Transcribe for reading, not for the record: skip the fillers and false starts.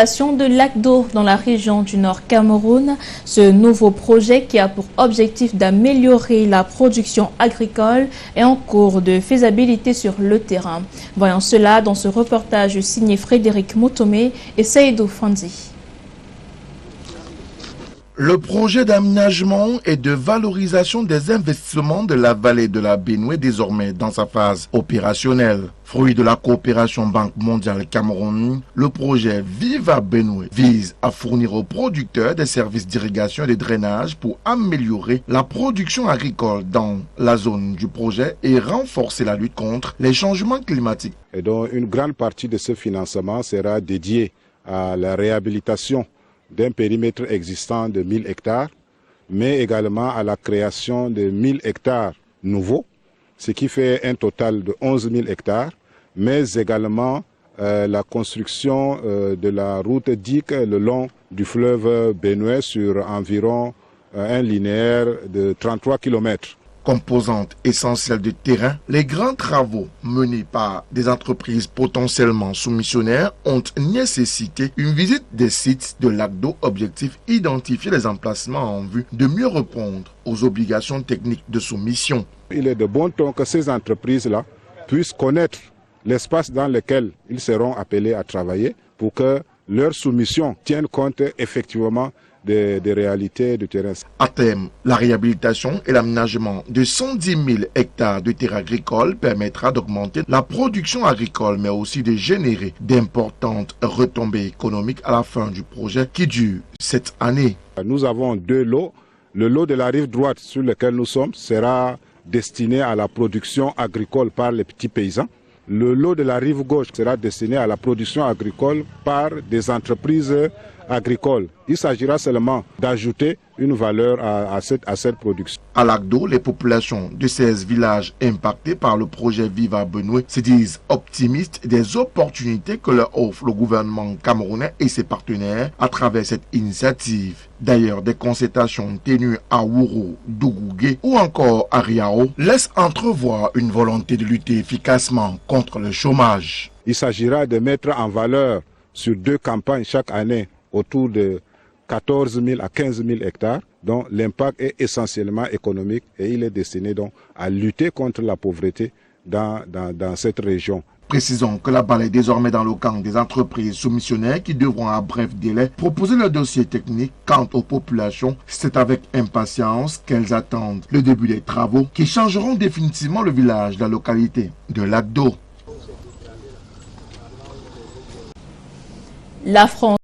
De lac d'eau dans la région du Nord Cameroun, ce nouveau projet qui a pour objectif d'améliorer la production agricole est en cours de faisabilité sur le terrain. Voyons cela dans ce reportage signé Frédéric Motomé et Seydou Fandi. Le projet d'aménagement et de valorisation des investissements de la vallée de la Benue est désormais dans sa phase opérationnelle. Fruit de la coopération Banque mondiale Cameroun, le projet Viva Benue vise à fournir aux producteurs des services d'irrigation et de drainage pour améliorer la production agricole dans la zone du projet et renforcer la lutte contre les changements climatiques. Et donc une grande partie de ce financement sera dédiée à la réhabilitation d'un périmètre existant de 1000 hectares, mais également à la création de 1000 hectares nouveaux, ce qui fait un total de 11 000 hectares, mais également la construction de la route DIC le long du fleuve Benue sur environ un linéaire de 33 km. Composante essentielle du terrain, les grands travaux menés par des entreprises potentiellement soumissionnaires ont nécessité une visite des sites de lac d'eau. Objectif, identifier les emplacements en vue de mieux répondre aux obligations techniques de soumission. Il est de bon ton que ces entreprises-là puissent connaître l'espace dans lequel ils seront appelés à travailler pour que leur soumission tienne compte effectivement des réalités du terrain. À terme, la réhabilitation et l'aménagement de 110 000 hectares de terres agricoles permettra d'augmenter la production agricole, mais aussi de générer d'importantes retombées économiques à la fin du projet qui dure cette année. Nous avons deux lots. Le lot de la rive droite sur lequel nous sommes sera destiné à la production agricole par les petits paysans. Le lot de la rive gauche sera destiné à la production agricole par des entreprises agricoles. Il s'agira seulement d'ajouter une valeur à cette production. À lac d'eau, les populations de 16 villages impactés par le projet Viva Benue se disent optimistes des opportunités que leur offre le gouvernement camerounais et ses partenaires à travers cette initiative. D'ailleurs, des concertations tenues à Ouro, Dougougé ou encore à Riao laissent entrevoir une volonté de lutter efficacement contre le chômage. Il s'agira de mettre en valeur sur 2 campagnes chaque année autour de 14 000 à 15 000 hectares, dont l'impact est essentiellement économique et il est destiné donc à lutter contre la pauvreté dans cette région. Précisons que la balle est désormais dans le camp des entreprises soumissionnaires qui devront à bref délai proposer leur dossier technique. Quant aux populations, c'est avec impatience qu'elles attendent le début des travaux qui changeront définitivement le village de la localité de Lac d'eau. La France